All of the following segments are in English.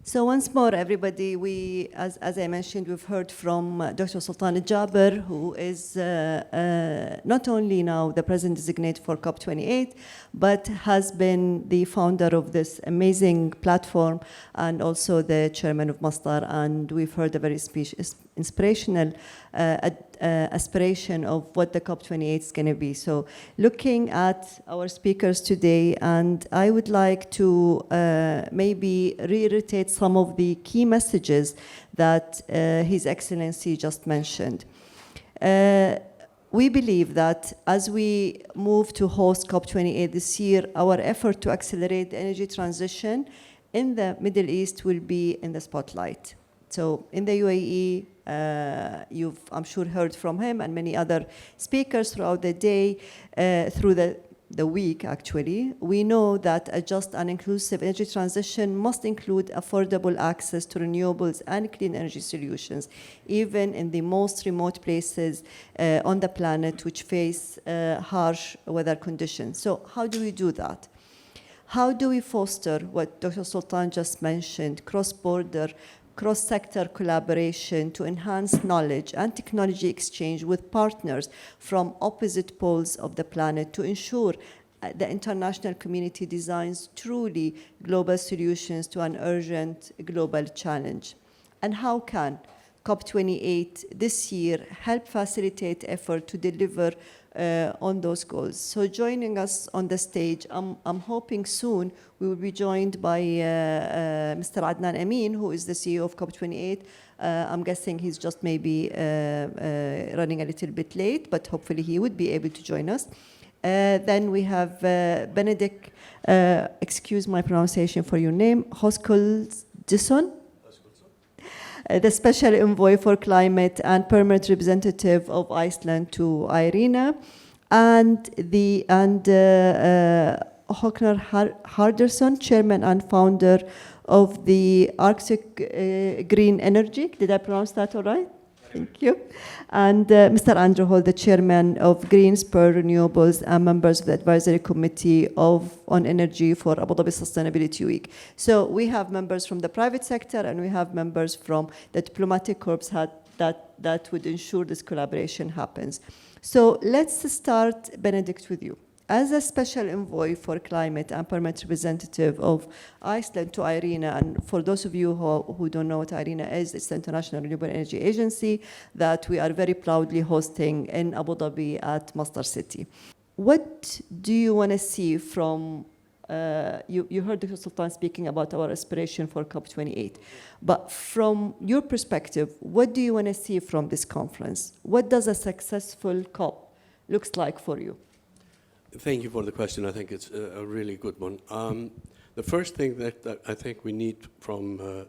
So once more, everybody, as I mentioned, we've heard from Dr. Sultan Jaber, who is not only now the president-designate for COP28, but has been the founder of this amazing platform and also the chairman of Masdar. And we've heard a very inspirational aspiration of what the COP28 is going to be. So looking at our speakers today, and I would like to maybe reiterate some of the key messages that His Excellency just mentioned. We believe that as we move to host COP28 this year, our effort to accelerate the energy transition in the Middle East will be in the spotlight. So in the UAE, you've, I'm sure, heard from him and many other speakers throughout the day, through the week, actually. We know that a just and inclusive energy transition must include affordable access to renewables and clean energy solutions, even in the most remote places on the planet which face harsh weather conditions. So how do we do that? How do we foster what Dr. Sultan just mentioned, cross-border, cross-sector collaboration to enhance knowledge and technology exchange with partners from opposite poles of the planet to ensure the international community designs truly global solutions to an urgent global challenge? And how can COP28 this year help facilitate effort to deliver on those goals? So joining us on the stage, I'm hoping soon we will be joined by Mr. Adnan Amin, who is the CEO of COP28. I'm guessing he's just maybe running a little bit late, but hopefully he would be able to join us. Then we have Benedikt, excuse my pronunciation for your name, Höskuldsson, the Special Envoy for Climate and Permanent Representative of Iceland to IRENA, and Haukur Harðarson, Chairman and Founder of the Arctic Green Energy. Did I pronounce that all right? Thank you. And Mr. Andrew Hall, the Chairman of Greenspur Renewables and members of the Advisory Committee on Energy for Abu Dhabi Sustainability Week. So we have members from the private sector and we have members from the diplomatic corps that would ensure this collaboration happens. So let's start, Benedikt, with you. As a Special Envoy for Climate and Permanent Representative of Iceland to IRENA, and for those of you who don't know what IRENA is, it's the International Renewable Energy Agency that we are very proudly hosting in Abu Dhabi at Masdar City. What do you want to see from, you heard Dr. Sultan speaking about our aspiration for COP28, but from your perspective, what do you want to see from this conference? What does a successful COP looks like for you? Thank you for the question. I think it's a really good one. The first thing that I think we need from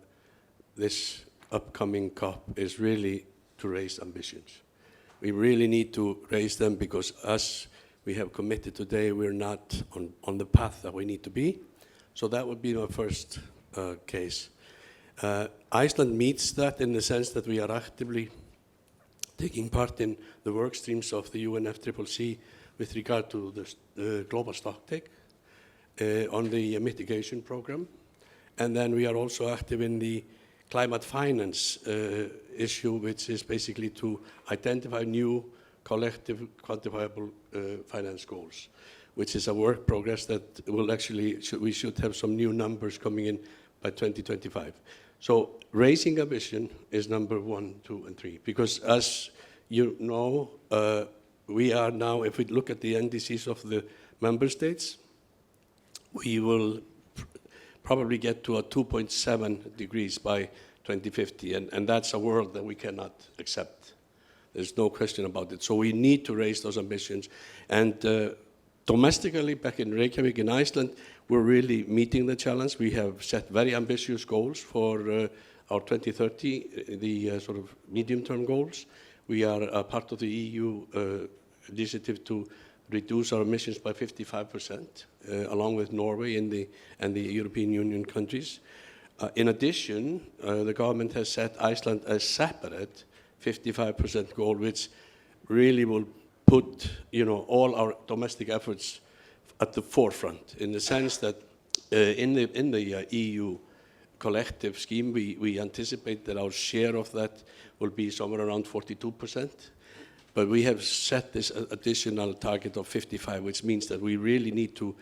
this upcoming COP is really to raise ambitions. We really need to raise them because as we have committed today, we're not on the path that we need to be. So that would be my first case. Iceland meets that in the sense that we are actively taking part in the work streams of the UNFCCC with regard to the global stocktake on the mitigation program. And then we are also active in the climate finance issue, which is basically to identify new collective quantifiable finance goals, which is a work progress that will actually, we should have some new numbers coming in by 2025. So raising ambition is number 1, 2, and 3, because as you know, we are now, if we look at the NDCs of the member states, we will probably get to a 2.7 degrees by 2050, and that's a world that we cannot accept. There's no question about it. So we need to raise those ambitions. And domestically, back in Reykjavik in Iceland, we're really meeting the challenge. We have set very ambitious goals for our 2030, the sort of medium-term goals. We are a part of the EU initiative to reduce our emissions by 55%, along with Norway and the European Union countries. In addition, the government has set Iceland a separate 55% goal, which really will put, all our domestic efforts at the forefront, in the sense that in the EU, collective scheme, we anticipate that our share of that will be somewhere around 42%. But we have set this additional target of 55, which means that we really need to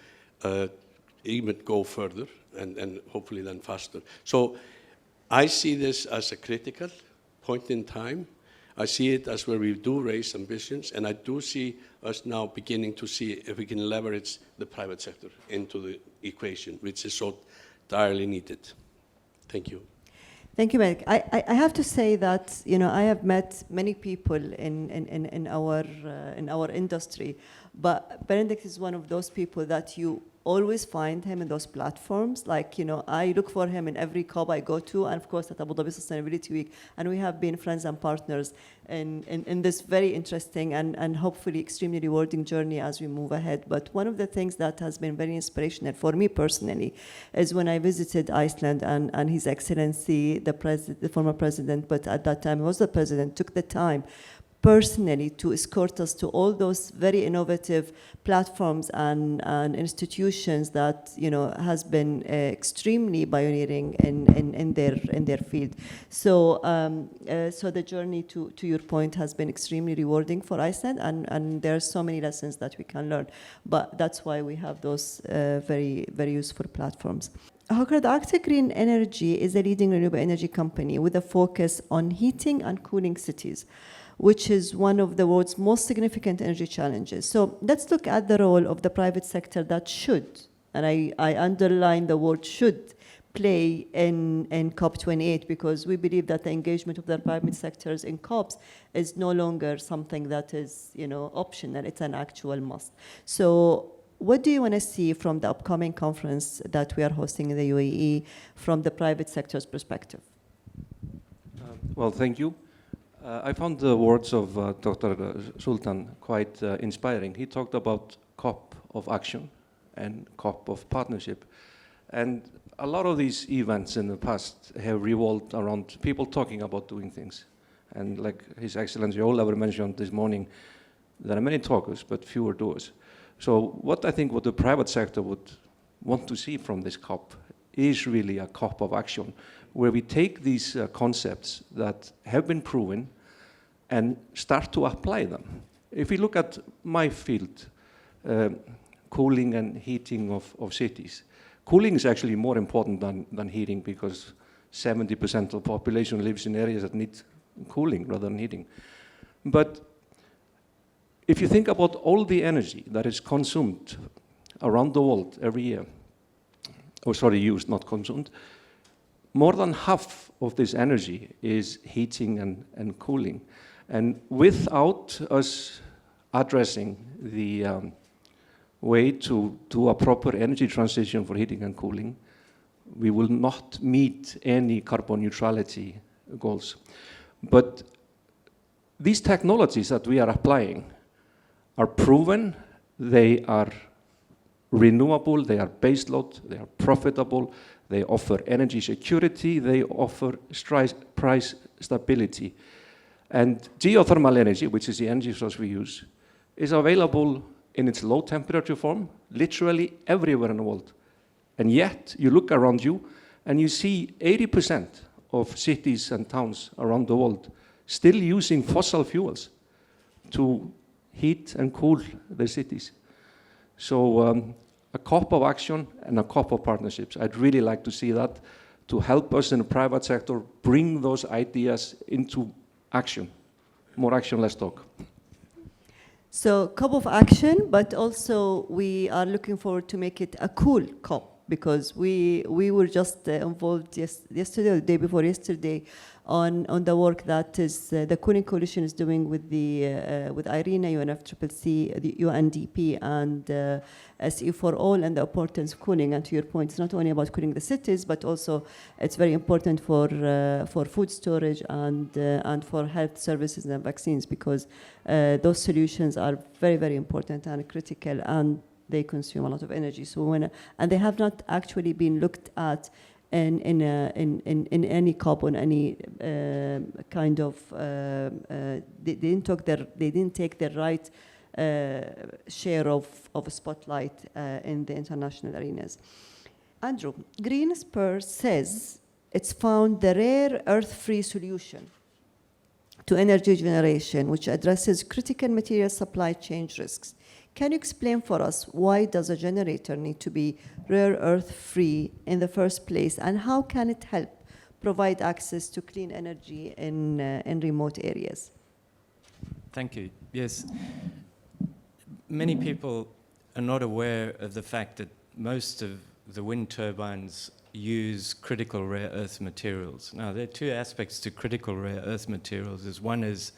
even go further and hopefully then faster. So I see this as a critical point in time. I see it as where we do raise ambitions, and I do see us now beginning to see if we can leverage the private sector into the equation, which is so direly needed. Thank you. Thank you, Benedikt. I have to say that, you know, I have met many people in our industry, but Benedikt is one of those people that you always find him in those platforms. Like, you know, I look for him in every COP I go to, and of course at Abu Dhabi Sustainability Week, and we have been friends and partners in this very interesting and hopefully extremely rewarding journey as we move ahead. But one of the things that has been very inspirational for me personally is when I visited Iceland, and His Excellency, the former president, but at that time he was the president, took the time personally to escort us to all those very innovative platforms and institutions that, you know, has been extremely pioneering in their field. So so the journey, to your point, has been extremely rewarding for Iceland, and there are so many lessons that we can learn. But that's why we have those very, very useful platforms. Haukur, the Arctic Green Energy is a leading renewable energy company with a focus on heating and cooling cities, which is one of the world's most significant energy challenges. So let's look at the role of the private sector that should, and I underline the word should, play in COP28, because we believe that the engagement of the private sectors in COPs is no longer something that is, you know, optional, it's an actual must. So what do you want to see from the upcoming conference that we are hosting in the UAE from the private sector's perspective? Well, thank you. I found the words of Dr. Sultan quite inspiring. He talked about COP of action and COP of partnership. And a lot of these events in the past have revolved around people talking about doing things. And like His Excellency Ólafur mentioned this morning, there are many talkers, but fewer doers. So what the private sector would want to see from this COP is really a COP of action, where we take these concepts that have been proven and start to apply them. If we look at my field, cooling and heating of cities, cooling is actually more important than heating, because 70% of the population lives in areas that need cooling rather than heating. But if you think about all the energy that is consumed around the world every year, used, not consumed, more than half of this energy is heating and cooling. And without us addressing the way to do a proper energy transition for heating and cooling, we will not meet any carbon neutrality goals. But these technologies that we are applying are proven, they are renewable, they are baseload, they are profitable, they offer energy security, they offer price stability. And geothermal energy, which is the energy source we use, is available in its low temperature form literally everywhere in the world. And yet, you look around you and you see 80% of cities and towns around the world still using fossil fuels to heat and cool their cities. So a COP of action and a COP of partnerships. I'd really like to see that, to help us in the private sector bring those ideas into action. More action, less talk. So COP of action, but also we are looking forward to make it a cool COP, because we were just involved yesterday, or the day before yesterday, on the work that is the Cooling Coalition is doing with with IRENA, UNFCCC, the UNDP, and SE for All, and the importance of cooling. And to your point, it's not only about cooling the cities, but also it's very important for food storage and for health services and vaccines, because those solutions are very, very important and critical, and they consume a lot of energy. So and they have not actually been looked at in any COP, on any kind of they didn't take the right share of a spotlight in the international arenas. Andrew, Green Spur says it's found the rare earth-free solution to energy generation, which addresses critical material supply chain risks. Can you explain for us why does a generator need to be rare earth-free in the first place, and how can it help provide access to clean energy in remote areas? Thank you. Yes. Many people are not aware of the fact that most of the wind turbines use critical rare earth materials. Now, there are two aspects to critical rare earth materials. One is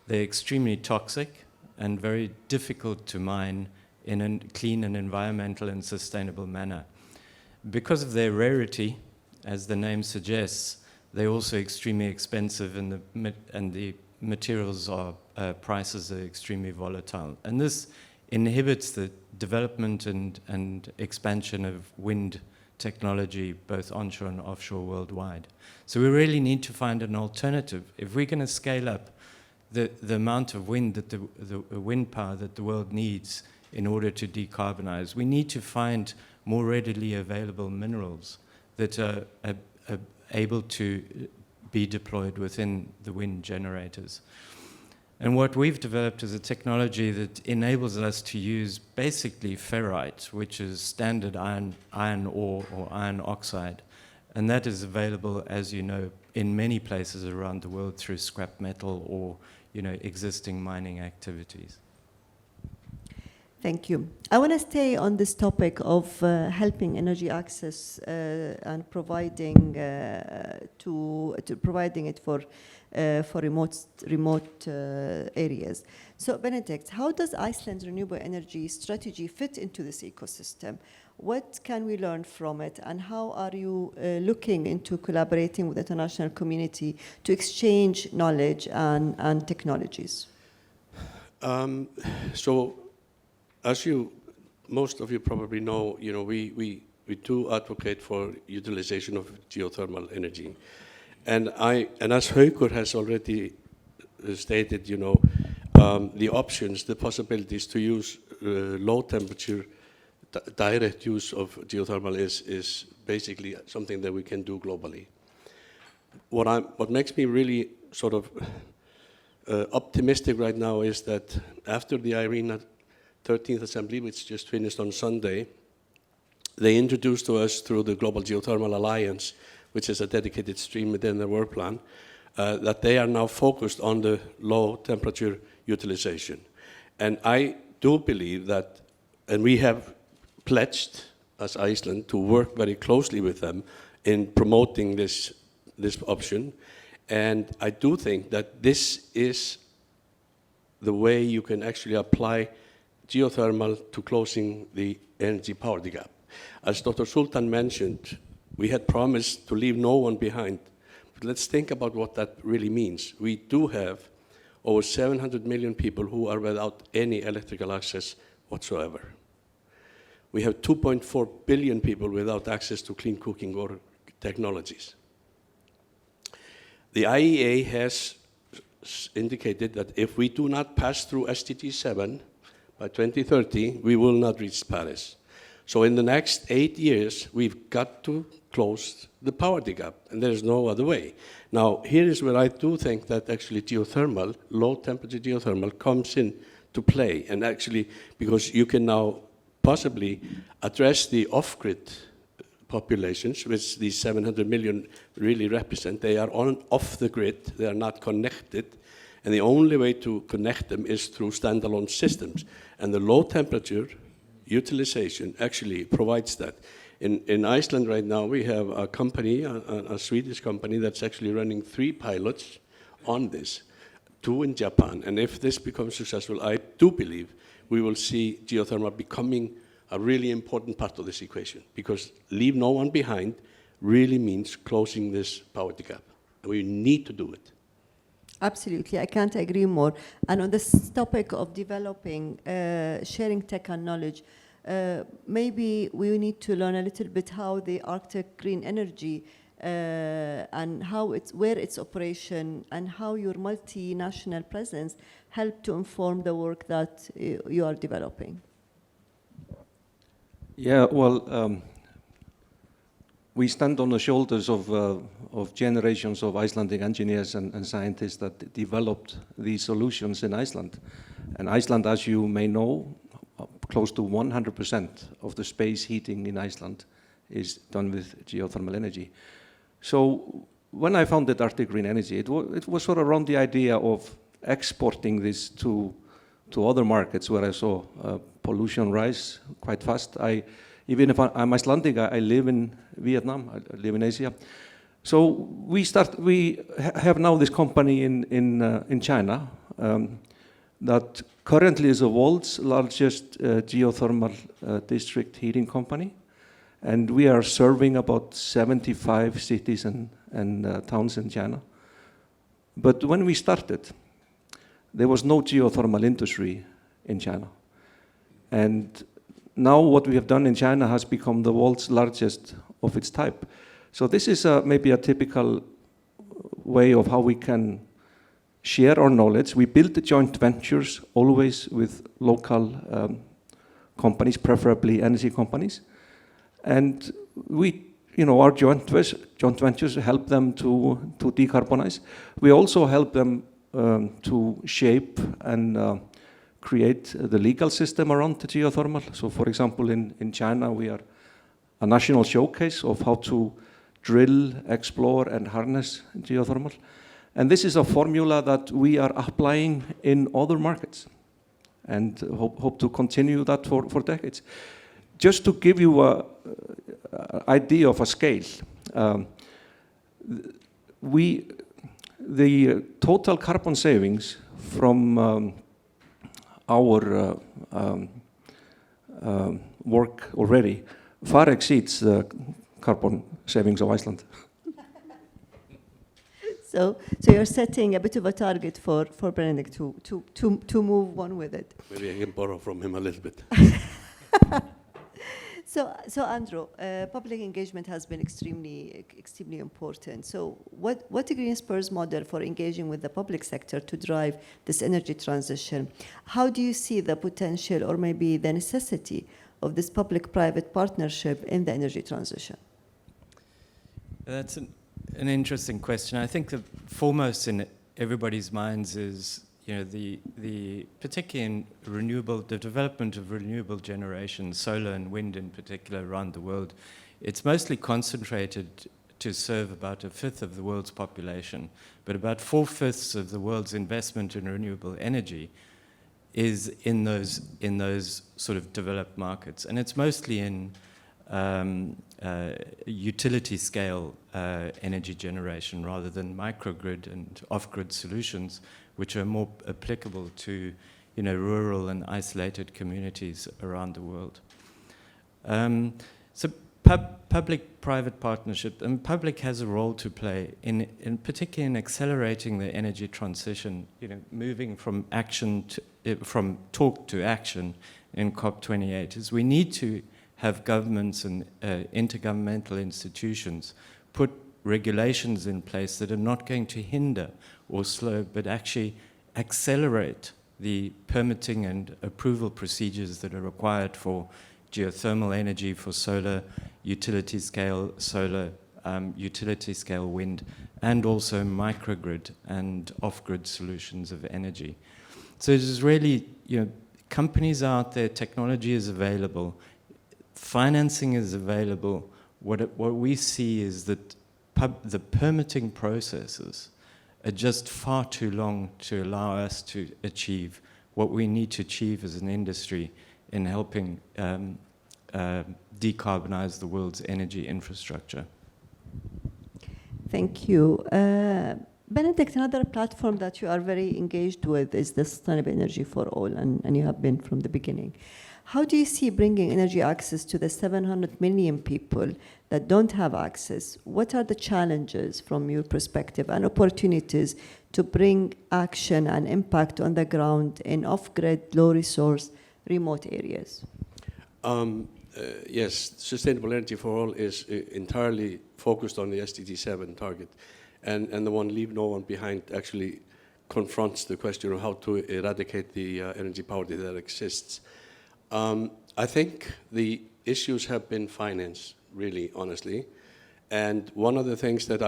they're extremely toxic and very difficult to mine in a clean and environmental and sustainable manner. Because of their rarity, as the name suggests, they're also extremely expensive, and the materials prices are extremely volatile. And this inhibits the development and expansion of wind technology, both onshore and offshore worldwide. So we really need to find an alternative. If we're going to scale up the amount of wind that the wind power that the world needs in order to decarbonize, we need to find more readily available minerals that are able to be deployed within the wind generators. And what we've developed is a technology that enables us to use basically ferrite, which is standard iron ore or iron oxide. And that is available, as you know, in many places around the world through scrap metal or existing mining activities. Thank you. I want to stay on this topic of helping energy access and providing providing it for remote areas. So, Benedikt, how does Iceland's renewable energy strategy fit into this ecosystem? What can we learn from it, and how are you looking into collaborating with the international community to exchange knowledge and technologies? So, as most of you probably know, we do advocate for utilization of geothermal energy, and as Haukur has already stated, the options, the possibilities to use low temperature direct use of geothermal is basically something that we can do globally. What makes me really sort of optimistic right now is that after the IRENA 13th Assembly, which just finished on Sunday, they introduced to us through the Global Geothermal Alliance, which is a dedicated stream within their work plan, that they are now focused on the low temperature utilization. And I do believe that, and we have pledged as Iceland to work very closely with them in promoting this option. And I do think that this is the way you can actually apply geothermal to closing the energy poverty gap. As Dr. Sultan mentioned, we had promised to leave no one behind. But let's think about what that really means. We do have over 700 million people who are without any electrical access whatsoever. We have 2.4 billion people without access to clean cooking or technologies. The IEA has indicated that if we do not pass through SDG 7 by 2030, we will not reach Paris. So in the next 8 years, we've got to close the poverty gap, and there's no other way. Now, here is where I do think that actually geothermal, low temperature geothermal, comes in to play, and actually, because you can now possibly address the off-grid populations, which these 700 million really represent. They are off the grid, they are not connected, and the only way to connect them is through standalone systems. And the low temperature utilization actually provides that. In Iceland right now, we have a company, a Swedish company, that's actually running 3 pilots on this, 2 in Japan. And if this becomes successful, I do believe we will see geothermal becoming a really important part of this equation, because leave no one behind really means closing this poverty gap. We need to do it. Absolutely, I can't agree more. And on this topic of developing, sharing tech and knowledge, maybe we need to learn a little bit how the Arctic green energy and where its operation and how your multinational presence help to inform the work that you are developing. Yeah, well, we stand on the shoulders of generations of Icelandic engineers and scientists that developed these solutions in Iceland. And Iceland, as you may know, close to 100% of the space heating in Iceland is done with geothermal energy. So when I founded Arctic Green Energy, it was sort of around the idea of exporting this to other markets where I saw pollution rise quite fast. Even if I'm Icelandic, I live in Vietnam, I live in Asia. So we have now this company in China that currently is the world's largest geothermal district heating company. And we are serving about 75 cities and towns in China. But when we started, there was no geothermal industry in China. And now what we have done in China has become the world's largest of its type. So this is maybe a typical way of how we can share our knowledge. We build the joint ventures always with local companies, preferably energy companies. And our joint ventures help them to decarbonize. We also help them to shape and create the legal system around the geothermal. So for example, in China, we are a national showcase of how to drill, explore, and harness geothermal. And this is a formula that we are applying in other markets and hope to continue that for decades. Just to give you an idea of a scale, the total carbon savings from our work already far exceeds the carbon savings of Iceland. So you're setting a bit of a target for Benedikt to move on with it. Maybe I can borrow from him a little bit. So Andrew, public engagement has been extremely important. So what Greenspur's model for engaging with the public sector to drive this energy transition? How do you see the potential or maybe the necessity of this public-private partnership in the energy transition? That's an interesting question. I think the foremost in everybody's minds is particularly in the development of renewable generation, solar and wind in particular around the world, it's mostly concentrated to serve about a fifth of the world's population, but about 4/5 of the world's investment in renewable energy is in those sort of developed markets, and it's mostly in utility scale energy generation rather than microgrid and off-grid solutions, which are more applicable to, rural and isolated communities around the world. So public-private partnership, and public has a role to play in particularly in accelerating the energy transition, moving from from talk to action in COP28, is we need to have governments and intergovernmental institutions put regulations in place that are not going to hinder or slow, but actually accelerate the permitting and approval procedures that are required for geothermal energy, for solar, utility scale solar, utility scale wind, and also microgrid and off-grid solutions of energy. So it is really, companies out there, technology is available, financing is available. What we see is that the permitting processes are just far too long to allow us to achieve what we need to achieve as an industry in helping decarbonize the world's energy infrastructure. Thank you. Benedikt, another platform that you are very engaged with is the Sustainable Energy for All, and you have been from the beginning. How do you see bringing energy access to the 700 million people that don't have access? What are the challenges from your perspective and opportunities to bring action and impact on the ground in off-grid, low-resource, remote areas? Yes, Sustainable Energy for All is entirely focused on the SDG 7 target. And the one Leave No One Behind actually confronts the question of how to eradicate the energy poverty that exists. I think the issues have been finance, really, honestly. And one of the things that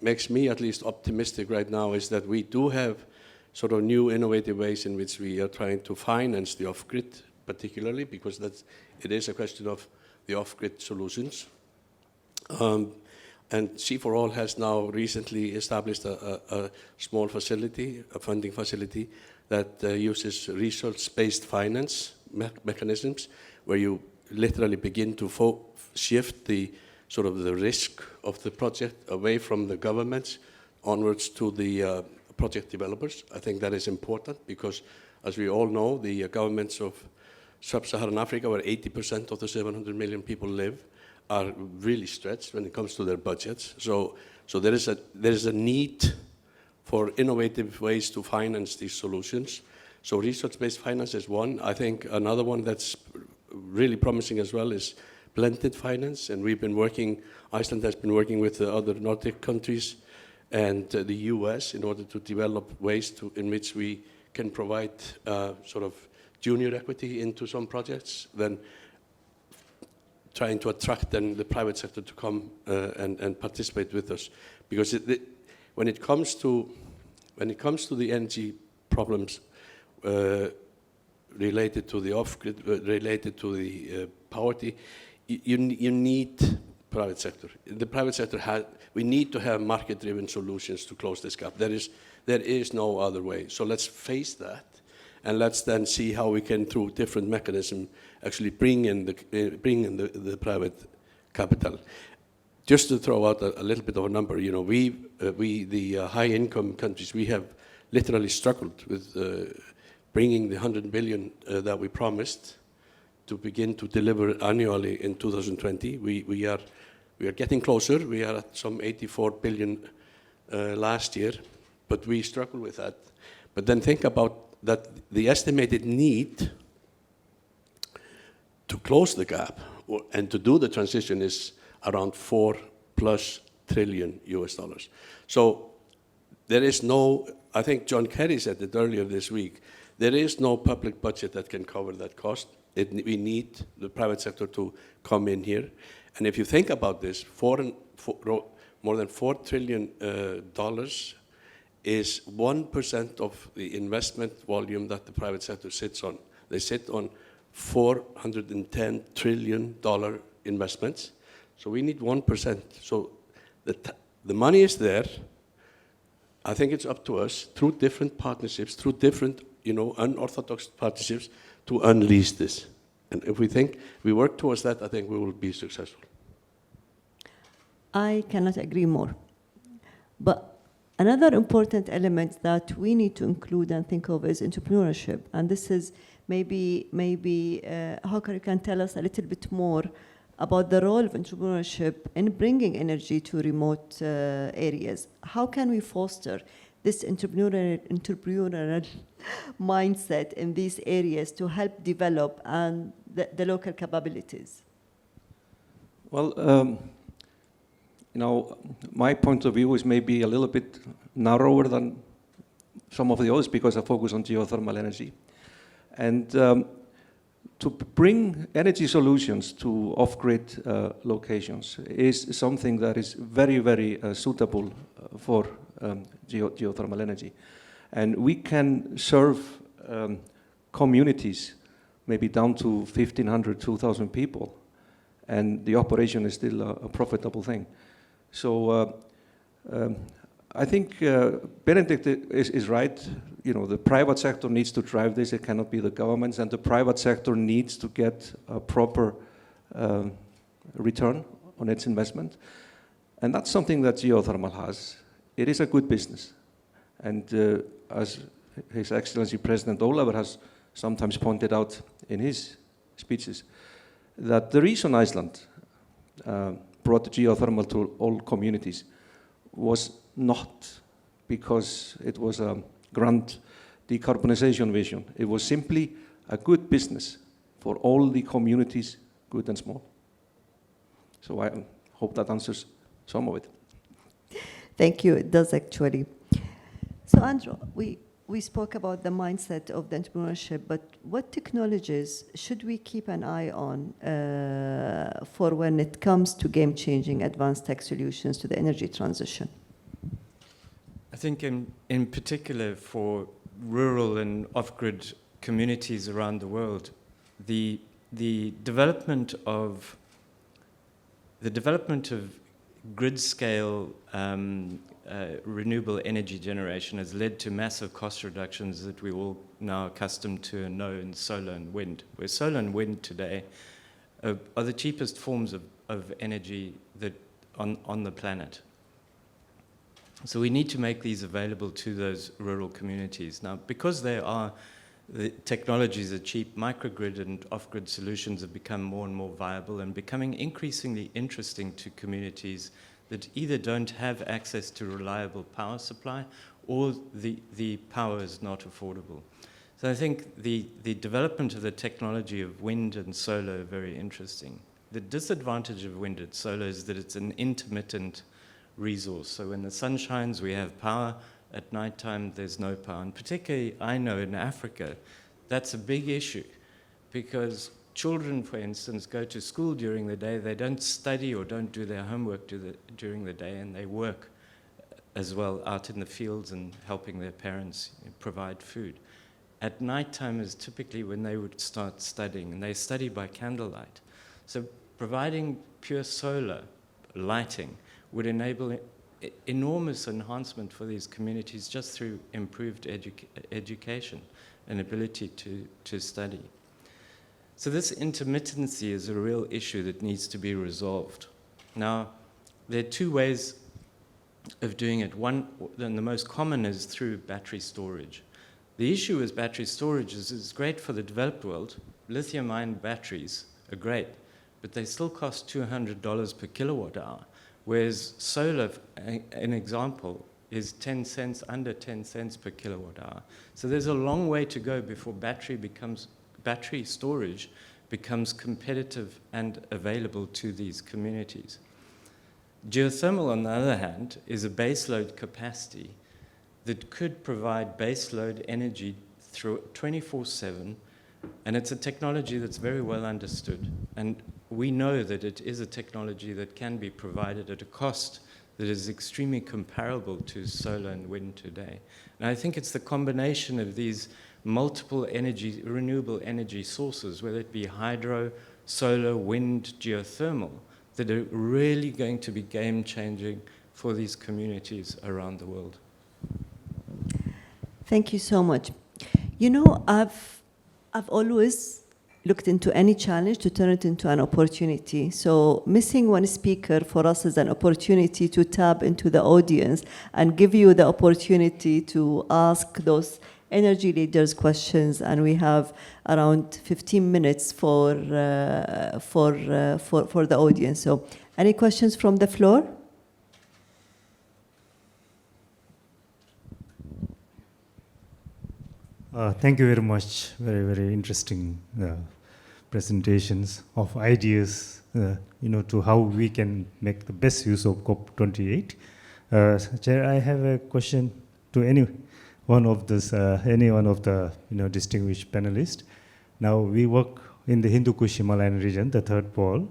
makes me at least optimistic right now is that we do have sort of new innovative ways in which we are trying to finance the off-grid, particularly because it is a question of the off-grid solutions. And C4All has now recently established a small facility, a funding facility, that uses research-based finance mechanisms, where you literally begin to shift the sort of the risk of the project away from the governments onwards to the project developers. I think that is important because, as we all know, the governments of sub-Saharan Africa, where 80% of the 700 million people live, are really stretched when it comes to their budgets. So there is a need for innovative ways to finance these solutions. So research-based finance is one. I think another one that's really promising as well is blended finance, and Iceland has been working with the other Nordic countries and the US in order to develop ways in which we can provide sort of junior equity into some projects, then trying to attract then the private sector to come and participate with us. Because when it comes to the energy problems related to the off-grid, related to the poverty, you need private sector. The private sector we need to have market-driven solutions to close this gap. There is no other way. So let's face that, and let's then see how we can, through different mechanisms, actually bring in the private capital. Just to throw out a little bit of a number, you know, the high-income countries, we have literally struggled with bringing the 100 billion that we promised to begin to deliver annually in 2020. We are getting closer. We are at some 84 billion last year, but we struggle with that. But then think about that the estimated need to close the gap and to do the transition is around $4+ trillion. So there is no, I think John Kerry said it earlier this week, there is no public budget that can cover that cost. We need the private sector to come in here. And if you think about this, more than $4 trillion is 1% of the investment volume that the private sector sits on. They sit on $410 trillion investments. So we need 1%. So the money is there. I think it's up to us, through different partnerships, through different, unorthodox partnerships, to unleash this. And if we work towards that, I think we will be successful. I cannot agree more. But another important element that we need to include and think of is entrepreneurship. And this is maybe Haukur, you can tell us a little bit more about the role of entrepreneurship in bringing energy to remote areas. How can we foster this entrepreneurial mindset in these areas to help develop and the local capabilities? Well, my point of view is maybe a little bit narrower than some of the others because I focus on geothermal energy. And to bring energy solutions to off-grid locations is something that is very, very suitable for geothermal energy. And we can serve communities, maybe down to 1,500, 2,000 people, and the operation is still a profitable thing. So I think Benedikt is right. The private sector needs to drive this. It cannot be the governments, and the private sector needs to get a proper return on its investment. And that's something that geothermal has. It is a good business. And as His Excellency President Ólafur has sometimes pointed out in his speeches, that the reason Iceland brought geothermal to all communities was not because it was a grand decarbonization vision. It was simply a good business for all the communities, good and small. So I hope that answers some of it. Thank you. It does actually. So Andrew, we spoke about the mindset of the entrepreneurship, but what technologies should we keep an eye on for when it comes to game-changing advanced tech solutions to the energy transition? I think in particular for rural and off-grid communities around the world, the development of grid-scale renewable energy generation has led to massive cost reductions that we're all now accustomed to and know in solar and wind. Where solar and wind today are the cheapest forms of energy that on the planet. So we need to make these available to those rural communities. Now, because the technologies are cheap, microgrid and off-grid solutions have become more and more viable and becoming increasingly interesting to communities that either don't have access to reliable power supply or the power is not affordable. So I think the development of the technology of wind and solar are very interesting. The disadvantage of wind and solar is that it's an intermittent resource. So when the sun shines, we have power. At nighttime, there's no power. And particularly, I know in Africa, that's a big issue because children, for instance, go to school during the day. They don't study or don't do their homework during the day, and they work as well out in the fields and helping their parents provide food. At nighttime is typically when they would start studying, and they study by candlelight. So providing pure solar lighting would enable enormous enhancement for these communities just through improved education and ability to study. So this intermittency is a real issue that needs to be resolved. Now, there are two ways of doing it. One, and the most common, is through battery storage. The issue with battery storage is it's great for the developed world. Lithium-ion batteries are great, but they still cost $200 per kilowatt hour. Whereas solar, an example, is 10 cents, under 10 cents per kilowatt hour. So there's a long way to go before battery storage becomes competitive and available to these communities. Geothermal, on the other hand, is a baseload capacity that could provide baseload energy through 24/7, and it's a technology that's very well understood. And we know that it is a technology that can be provided at a cost that is extremely comparable to solar and wind today. And I think it's the combination of these multiple renewable energy sources, whether it be hydro, solar, wind, geothermal, that are really going to be game-changing for these communities around the world. Thank you so much. You know, I've always looked into any challenge to turn it into an opportunity. So missing one speaker for us is an opportunity to tap into the audience and give you the opportunity to ask those energy leaders questions. And we have around 15 minutes for the audience. So any questions from the floor? Thank you very much. Very, very interesting presentations of ideas, to how we can make the best use of COP28. Chair, I have a question to any one of the distinguished panelists. Now, we work in the Hindu Kush Himalayan region, the third pole,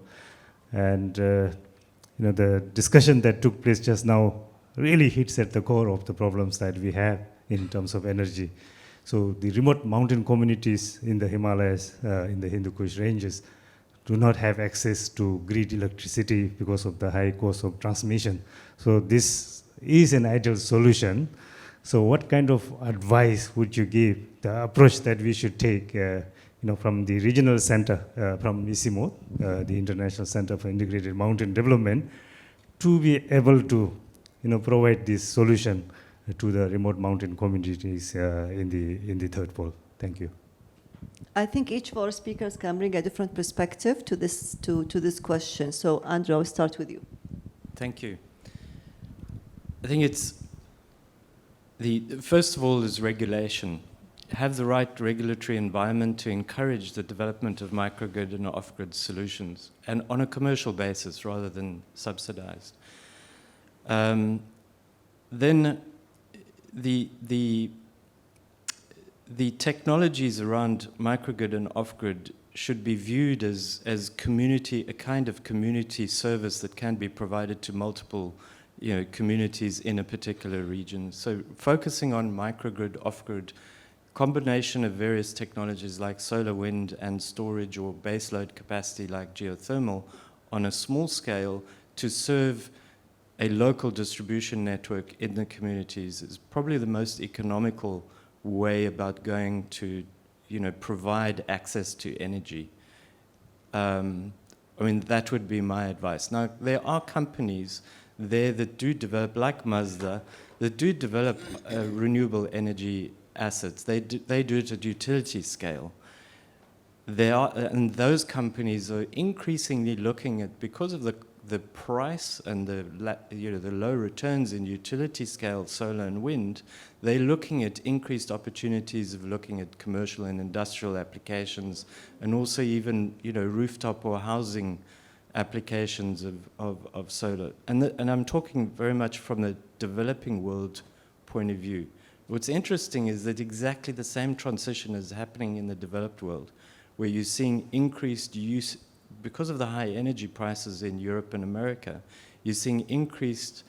and the discussion that took place just now really hits at the core of the problems that we have in terms of energy. So the remote mountain communities in the Himalayas, in the Hindu Kush ranges, do not have access to grid electricity because of the high cost of transmission. So this is an ideal solution. So what kind of advice would you give, the approach that we should take, from the regional center, from ISIMO, the International Center for Integrated Mountain Development, to be able to, provide this solution to the remote mountain communities in the third pole? Thank you. I think each of our speakers can bring a different perspective to this question. So Andrew, I'll start with you. Thank you. I think it's first of all is regulation. Have the right regulatory environment to encourage the development of microgrid and off-grid solutions, and on a commercial basis rather than subsidized. Then the the technologies around microgrid and off-grid should be viewed as community, a kind of community service that can be provided to multiple communities in a particular region. So focusing on microgrid, off-grid, combination of various technologies like solar, wind, and storage or baseload capacity like geothermal on a small scale to serve a local distribution network in the communities is probably the most economical way about going to provide access to energy. I mean, that would be my advice. Now, there are companies there that do develop, like Mazda, that do develop renewable energy assets. They do it at utility scale. And those companies are increasingly looking at, because of the price and the low returns in utility scale solar and wind, they're looking at increased opportunities of looking at commercial and industrial applications, and also even rooftop or housing applications of solar. And I'm talking very much from the developing world point of view. What's interesting is that exactly the same transition is happening in the developed world, where you're seeing increased use. Because of the high energy prices in Europe and America, you're seeing increased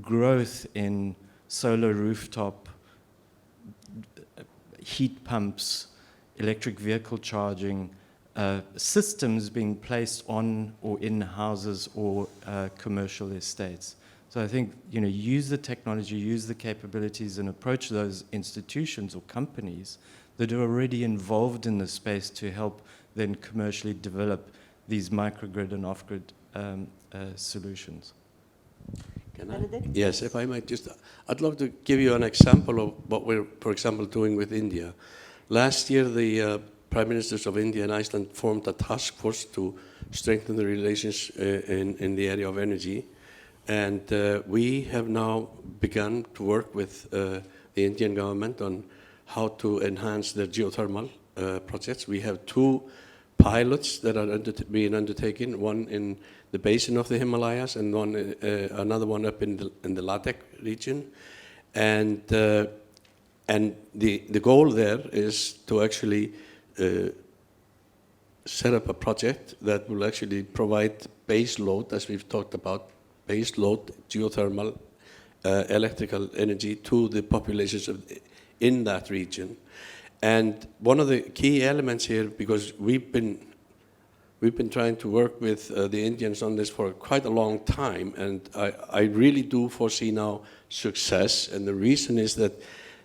growth in solar rooftop, heat pumps, electric vehicle charging, systems being placed on or in houses or commercial estates. So I think, use the technology, use the capabilities, and approach those institutions or companies that are already involved in the space to help then commercially develop these microgrid and off-grid solutions. Can I? Benedikt? Yes, if I might just, I'd love to give you an example of what we're, for example, doing with India. Last year, the Prime Ministers of India and Iceland formed a task force to strengthen the relations in the area of energy. And we have now begun to work with the Indian government on how to enhance their geothermal projects. We have 2 pilots that are being undertaken, one in the basin of the Himalayas and another one up in the Ladakh region. And the goal there is to actually set up a project that will actually provide base load, as we've talked about, base load geothermal electrical energy to the populations in that region. And one of the key elements here, because we've been trying to work with the Indians on this for quite a long time, and I really do foresee now success. And the reason is that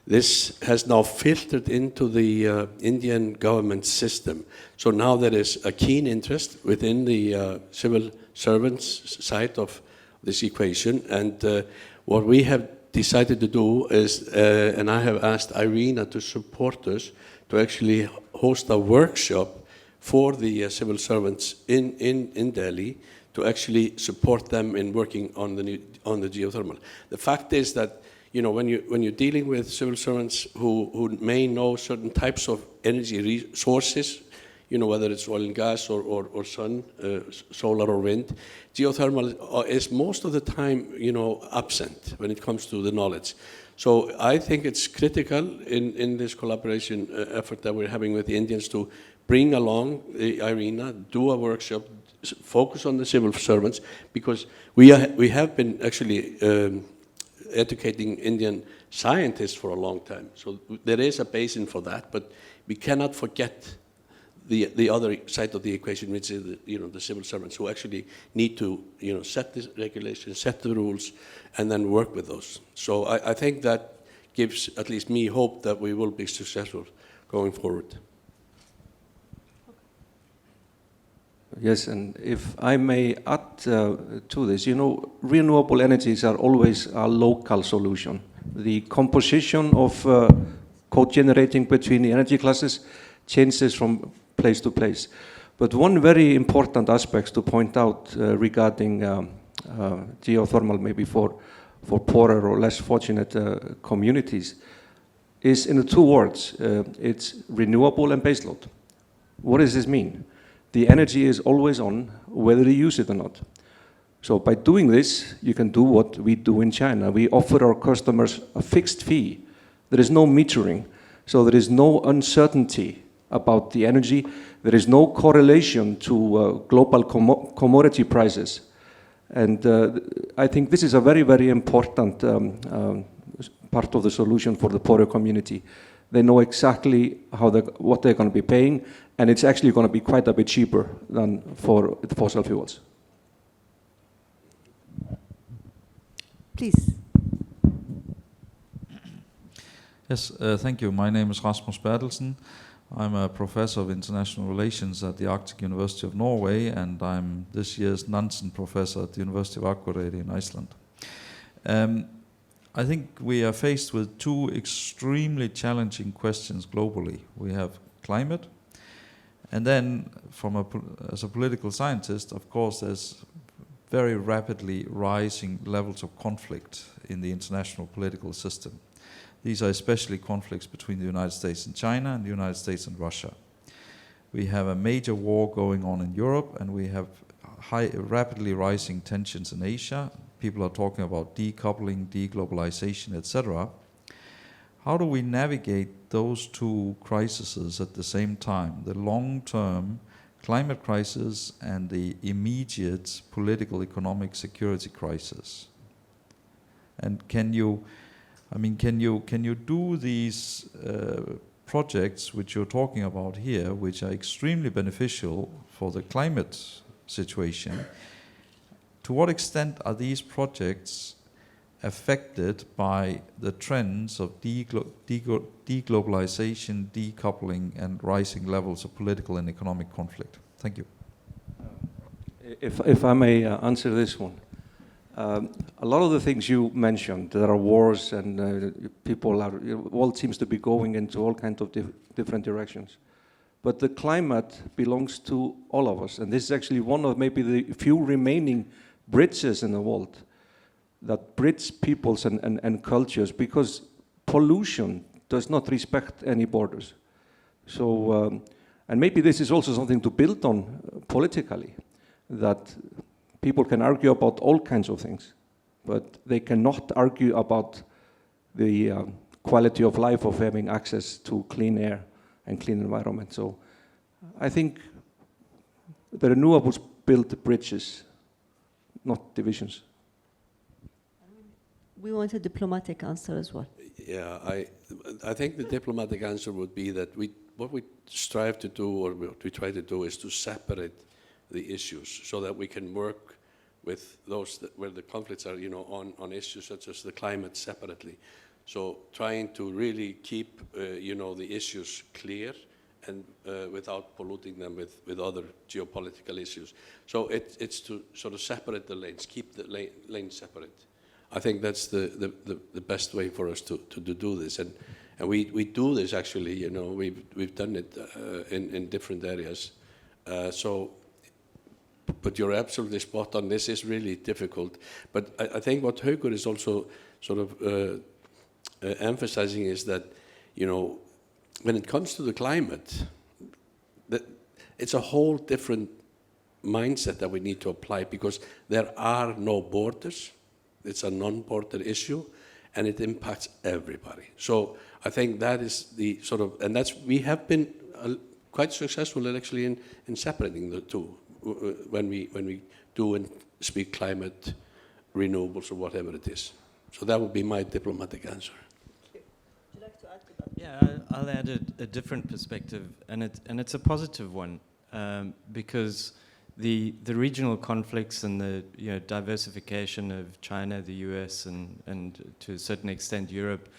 this has now filtered into the Indian government system. So now there is a keen interest within the civil servants side of this equation. And what we have decided to do is, and I have asked IRENA to support us, to actually host a workshop for the civil servants in Delhi to actually support them in working on the geothermal. The fact is that when you're dealing with civil servants who may know certain types of energy resources, whether it's oil and gas or sun, solar or wind, geothermal is most of the time, absent when it comes to the knowledge. So I think it's critical in this collaboration effort that we're having with the Indians to bring along the IRENA, do a workshop, focus on the civil servants, because we have been actually educating Indian scientists for a long time. So there is a basis for that, but we cannot forget the other side of the equation, which is the civil servants who actually need to set the regulations, set the rules, and then work with those. So I think that gives at least me hope that we will be successful going forward. Yes, and if I may add to this, renewable energies are always a local solution. The composition of co-generating between the energy classes changes from place to place. But one very important aspect to point out regarding geothermal, maybe for poorer or less fortunate communities, is in the 2 words. It's renewable and baseload. What does this mean? The energy is always on, whether you use it or not. So by doing this, you can do what we do in China. We offer our customers a fixed fee. There is no metering. So there is no uncertainty about the energy. There is no correlation to global commodity prices. And I think this is a very, very important part of the solution for the poorer community. They know exactly what they're going to be paying, and it's actually going to be quite a bit cheaper than for the fossil fuels. Please. Yes, thank you. My name is Rasmus Bertelsen. I'm a professor of international relations at the Arctic University of Norway, and I'm this year's Nansen professor at the University of Akureyri in Iceland. I think we are faced with two extremely challenging questions globally. We have climate, and then as a political scientist, of course, there's very rapidly rising levels of conflict in the international political system. These are especially conflicts between the United States and China and the United States and Russia. We have a major war going on in Europe, and we have rapidly rising tensions in Asia. People are talking about decoupling, deglobalization, etc. How do we navigate those two crises at the same time, the long-term climate crisis and the immediate political, economic, security crisis? And can you do these projects which you're talking about here, which are extremely beneficial for the climate situation? To what extent are these projects affected by the trends of deglobalization, decoupling, and rising levels of political and economic conflict? Thank you. If I may answer this one. A lot of the things you mentioned, there are wars and world seems to be going into all kinds of different directions. But the climate belongs to all of us, and this is actually one of maybe the few remaining bridges in the world that bridge peoples and cultures, because pollution does not respect any borders. So, and maybe this is also something to build on politically, that people can argue about all kinds of things, but they cannot argue about the quality of life of having access to clean air and clean environment. So I think the renewables build bridges, not divisions. We want a diplomatic answer as well. Yeah, I think the diplomatic answer would be that what we strive to do, or what we try to do, is to separate the issues so that we can work with those where the conflicts are, on issues such as the climate separately. So trying to really keep, the issues clear and without polluting them with other geopolitical issues. So it's to sort of separate the lanes, keep the lanes separate. I think that's the best way for us to do this, and we do this actually. We've done it in different areas. But you're absolutely spot on. This is really difficult. But I think what Haukur is also sort of emphasizing is that, when it comes to the climate, that it's a whole different mindset that we need to apply, because there are no borders. It's a non-border issue, and it impacts everybody. So I think that is the sort of, and we have been quite successful actually in separating the two. When we do and speak climate, renewables, or whatever it is. So that would be my diplomatic answer. Would you like to add to that? Yeah, I'll add a different perspective, and it's a positive one, because the regional conflicts and the diversification of China, the US, and to a certain extent Europe,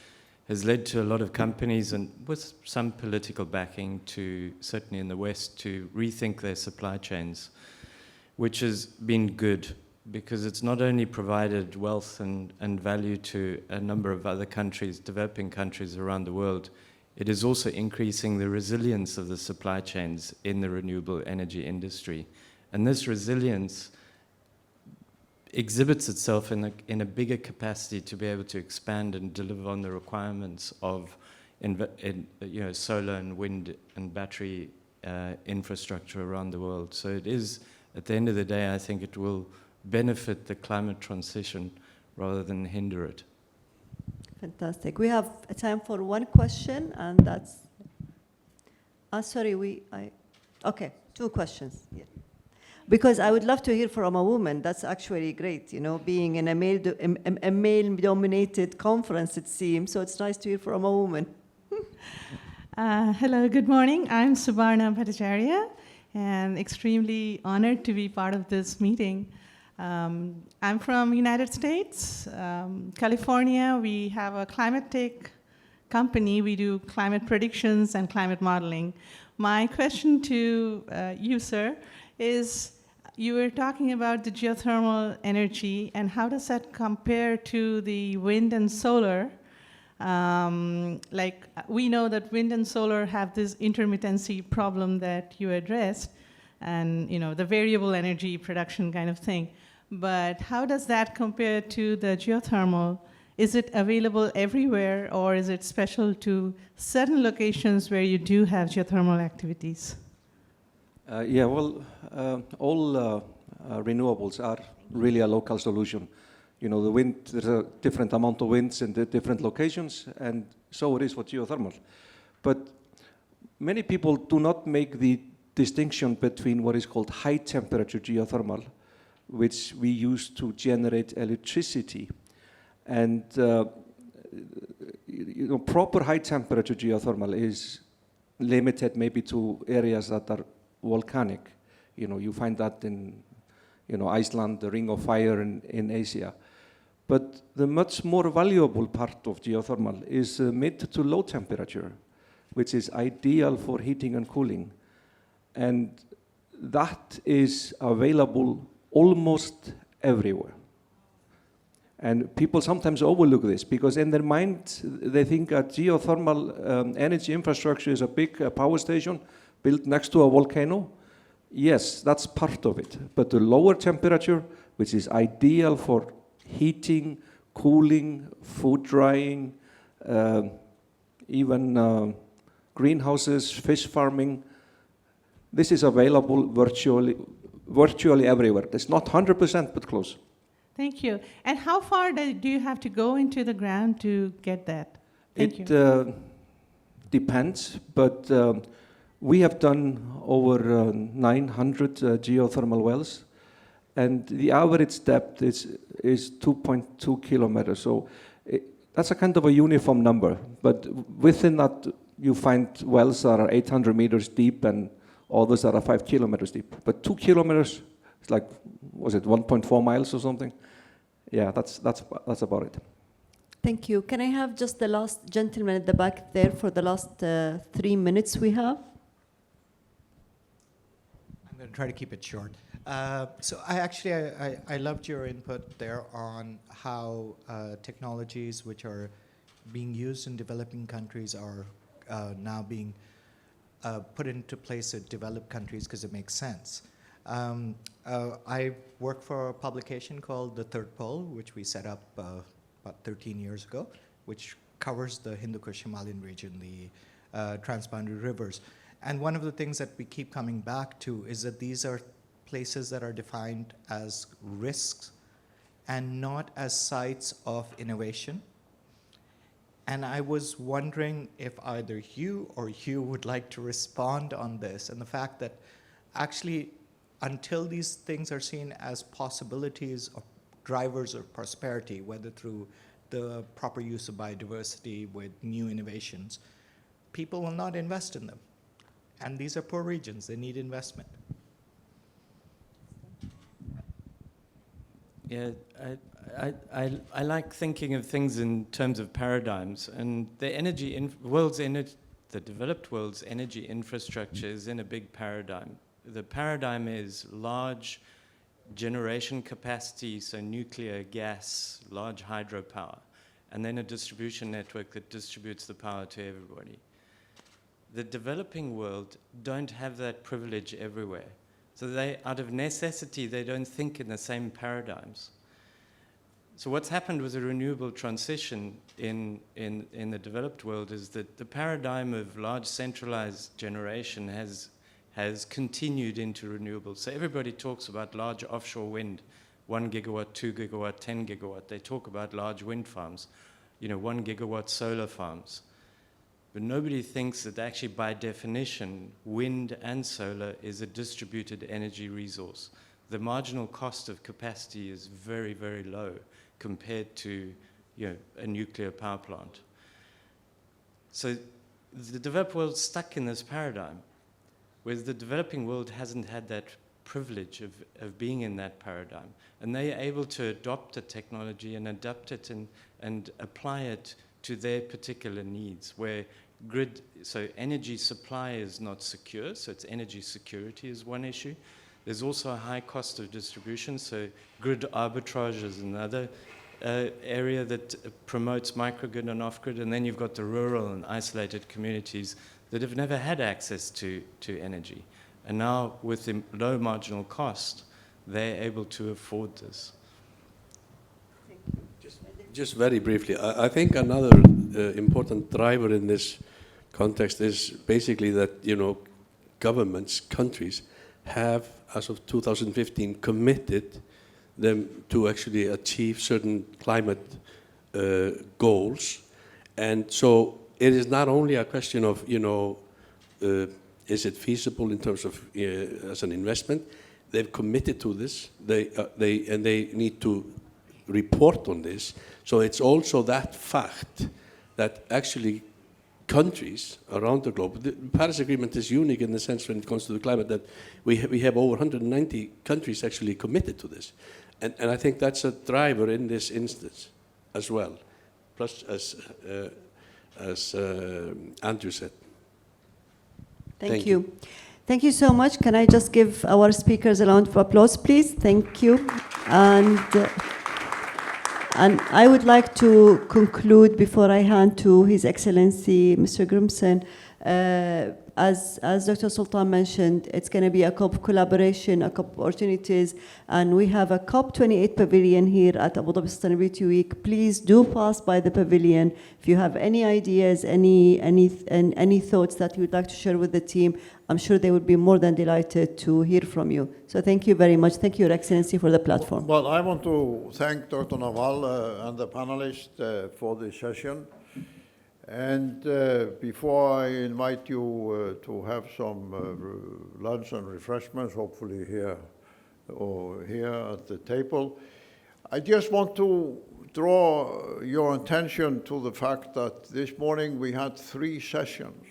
has led to a lot of companies, and with some political backing, to certainly in the West, to rethink their supply chains, which has been good, because it's not only provided wealth and value to a number of other countries, developing countries around the world, it is also increasing the resilience of the supply chains in the renewable energy industry. And this resilience exhibits itself in a bigger capacity to be able to expand and deliver on the requirements of solar and wind and battery infrastructure around the world. So it is, at the end of the day, I think it will benefit the climate transition rather than hinder it. Fantastic. We have time for one question, and that's. Sorry, okay, two questions. Yeah. Because I would love to hear from a woman. That's actually great, you know, being in a male-dominated conference, it seems. So it's nice to hear from a woman. Hello, good morning. I'm Subarna Bhattacharya, and extremely honored to be part of this meeting. I'm from United States, California. We have a climate tech company. We do climate predictions and climate modeling. My question to you, sir, is you were talking about the geothermal energy, and how does that compare to the wind and solar? Like, we know that wind and solar have this intermittency problem that you addressed, and you know, the variable energy production kind of thing. But how does that compare to the geothermal? Is it available everywhere, or is it special to certain locations where you do have geothermal activities? Yeah, well, all renewables are really a local solution. You know, the wind, there's a different amount of winds in the different locations, and so it is for geothermal. But many people do not make the distinction between what is called high temperature geothermal, which we use to generate electricity. And you know, proper high temperature geothermal is limited maybe to areas that are volcanic. You know, you find that in, you know, Iceland, the Ring of Fire in Asia. But the much more valuable part of geothermal is mid to low temperature, which is ideal for heating and cooling. And that is available almost everywhere. And people sometimes overlook this because in their mind they think a geothermal energy infrastructure is a big power station built next to a volcano. Yes, that's part of it. But the lower temperature, which is ideal for heating, cooling, food drying, even greenhouses, fish farming, this is available virtually everywhere. It's not 100%, but close. Thank you. And how far do you have to go into the ground to get that? Thank you. It depends, but we have done over 900 geothermal wells, and the average depth is 2.2 kilometers. So that's a kind of a uniform number, but within that you find wells that are 800 meters deep and others that are 5 kilometers deep. But 2 kilometers, it's like, was it 1.4 miles or something? Yeah, that's about it. Thank you. Can I have just the last gentleman at the back there for the last 3 minutes we have? I'm going to try to keep it short. So I loved your input there on how technologies which are being used in developing countries are now being put into place in developed countries because it makes sense. I work for a publication called The Third Pole, which we set up about 13 years ago, which covers the Hindu-Kush Himalayan region, the transboundary rivers. And one of the things that we keep coming back to is that these are places that are defined as risks and not as sites of innovation. And I was wondering if either you or you would like to respond on this and the fact that actually until these things are seen as possibilities of drivers of prosperity, whether through the proper use of biodiversity with new innovations, people will not invest in them. And these are poor regions, they need investment. Yeah, I like thinking of things in terms of paradigms, and the the developed world's energy infrastructure is in a big paradigm. The paradigm is large generation capacity, so nuclear, gas, large hydropower, and then a distribution network that distributes the power to everybody. The developing world don't have that privilege everywhere. So they, out of necessity, they don't think in the same paradigms. So what's happened with the renewable transition in the developed world is that the paradigm of large centralized generation has continued into renewables. So everybody talks about large offshore wind, 1 gigawatt, 2 gigawatt, 10 gigawatt. They talk about large wind farms. 1 gigawatt solar farms. But nobody thinks that actually by definition, wind and solar is a distributed energy resource. The marginal cost of capacity is very, very low compared to a nuclear power plant. So the developed world's stuck in this paradigm, whereas the developing world hasn't had that privilege of being in that paradigm. And they are able to adopt the technology and adapt it and apply it to their particular needs, where so energy supply is not secure, so it's energy security is one issue. There's also a high cost of distribution, so grid arbitrage is another area that promotes microgrid and off-grid, and then you've got the rural and isolated communities that have never had access to energy. And now, with the low marginal cost, they're able to afford this. Just very briefly, I think another important driver in this context is basically that, governments, countries have, as of 2015, committed them to actually achieve certain climate goals. And so it is not only a question of, is it feasible in terms of as an investment? They've committed to this. They need to report on this. So it's also that fact that actually countries around the globe, the Paris Agreement is unique in the sense when it comes to the climate that we have over 190 countries actually committed to this. And I think that's a driver in this instance as well. Plus, as Andrew said. Thank you. Thank you so much. Can I just give our speakers a round of applause, please? Thank you. And I would like to conclude before I hand to His Excellency, Mr. Grimson. As Dr. Sultan mentioned, it's going to be a COP collaboration, a COP opportunities, and we have a COP28 pavilion here at Abu Dhabi Sustainability Week. Please do pass by the pavilion. If you have any ideas, any thoughts that you would like to share with the team, I'm sure they would be more than delighted to hear from you. So thank you very much. Thank you, Your Excellency, for the platform. Well, I want to thank Dr. Nawal and the panelists for this session. And before I invite you to have some lunch and refreshments, hopefully here or here at the table, I just want to draw your attention to the fact that this morning we had 3 sessions.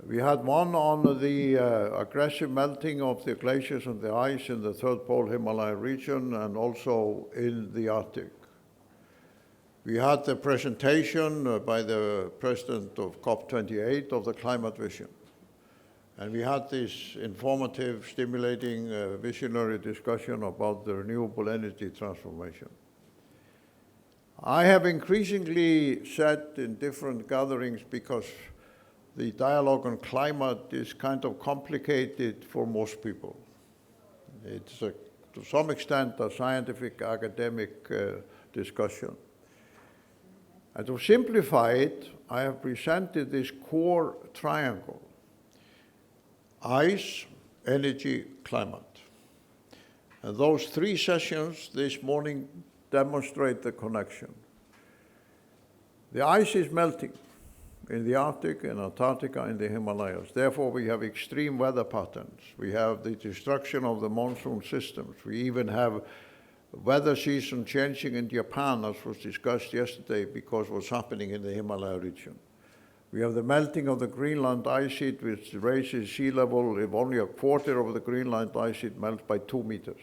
We had one on the aggressive melting of the glaciers and the ice in the third pole Himalaya region and also in the Arctic. We had the presentation by the president of COP28 of the climate vision. And we had this informative, stimulating, visionary discussion about the renewable energy transformation. I have increasingly said in different gatherings, because the dialogue on climate is kind of complicated for most people. It's to some extent a scientific, academic discussion. And to simplify it, I have presented this core triangle: ice, energy, climate. And those 3 sessions this morning demonstrate the connection. The ice is melting in the Arctic, in Antarctica, in the Himalayas. Therefore, we have extreme weather patterns. We have the destruction of the monsoon systems. We even have weather season changing in Japan, as was discussed yesterday, because of what's happening in the Himalaya region. We have the melting of the Greenland ice sheet, which raises sea level. If only a quarter of the Greenland ice sheet melts by 2 meters,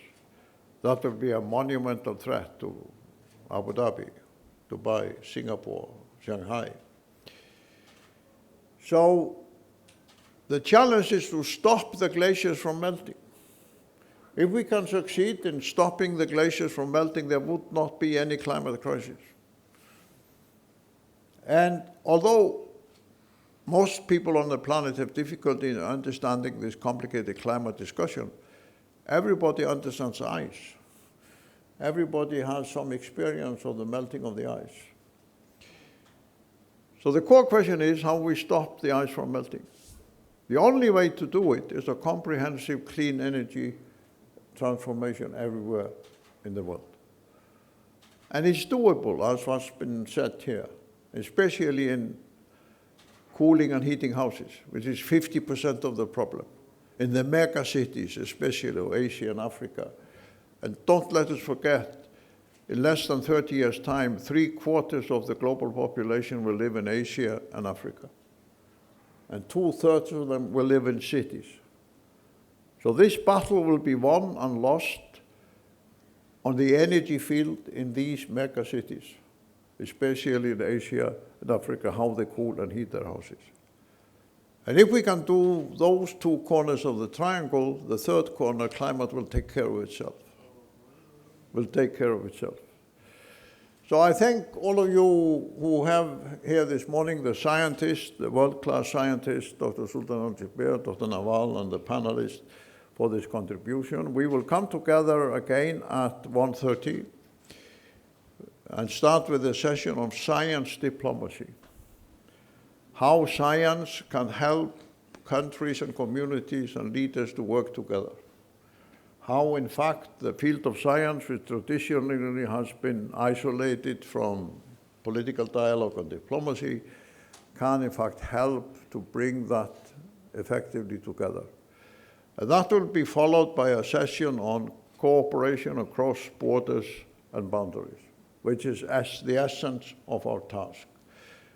that will be a monumental threat to Abu Dhabi, Dubai, Singapore, Shanghai. So the challenge is to stop the glaciers from melting. If we can succeed in stopping the glaciers from melting, there would not be any climate crisis. And although most people on the planet have difficulty in understanding this complicated climate discussion, everybody understands ice. Everybody has some experience of the melting of the ice. So the core question is how we stop the ice from melting. The only way to do it is a comprehensive clean energy transformation everywhere in the world. And it's doable, as was been said here, especially in cooling and heating houses, which is 50% of the problem. In the mega cities, especially of Asia and Africa. And don't let us forget, in less than 30 years' time, 3/4 of the global population will live in Asia and Africa. And 2/3 of them will live in cities. So this battle will be won and lost on the energy field in these mega cities, especially in Asia and Africa, how they cool and heat their houses. And if we can do those two corners of the triangle, the third corner, climate, will take care of itself. Will take care of itself. So I thank all of you who have here this morning, the scientists, the world-class scientists, Dr. Sultan Al-Jaber, Dr. Nawal, and the panelists for this contribution. We will come together again at 1:30 and start with a session on science diplomacy. How science can help countries and communities and leaders to work together. How, in fact, the field of science, which traditionally has been isolated from political dialogue and diplomacy, can, in fact, help to bring that effectively together. And that will be followed by a session on cooperation across borders and boundaries, which is the essence of our task.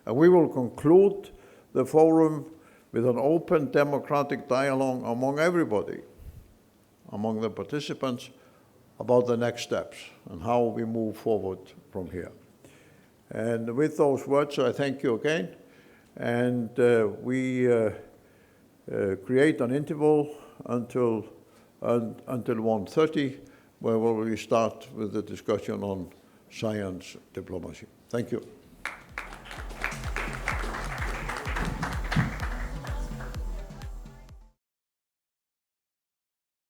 And we will conclude the forum with an open democratic dialogue among everybody, among the participants, about the next steps and how we move forward from here. And with those words, I thank you again. And we create an interval until 1:30, where we start with the discussion on science diplomacy. Thank you.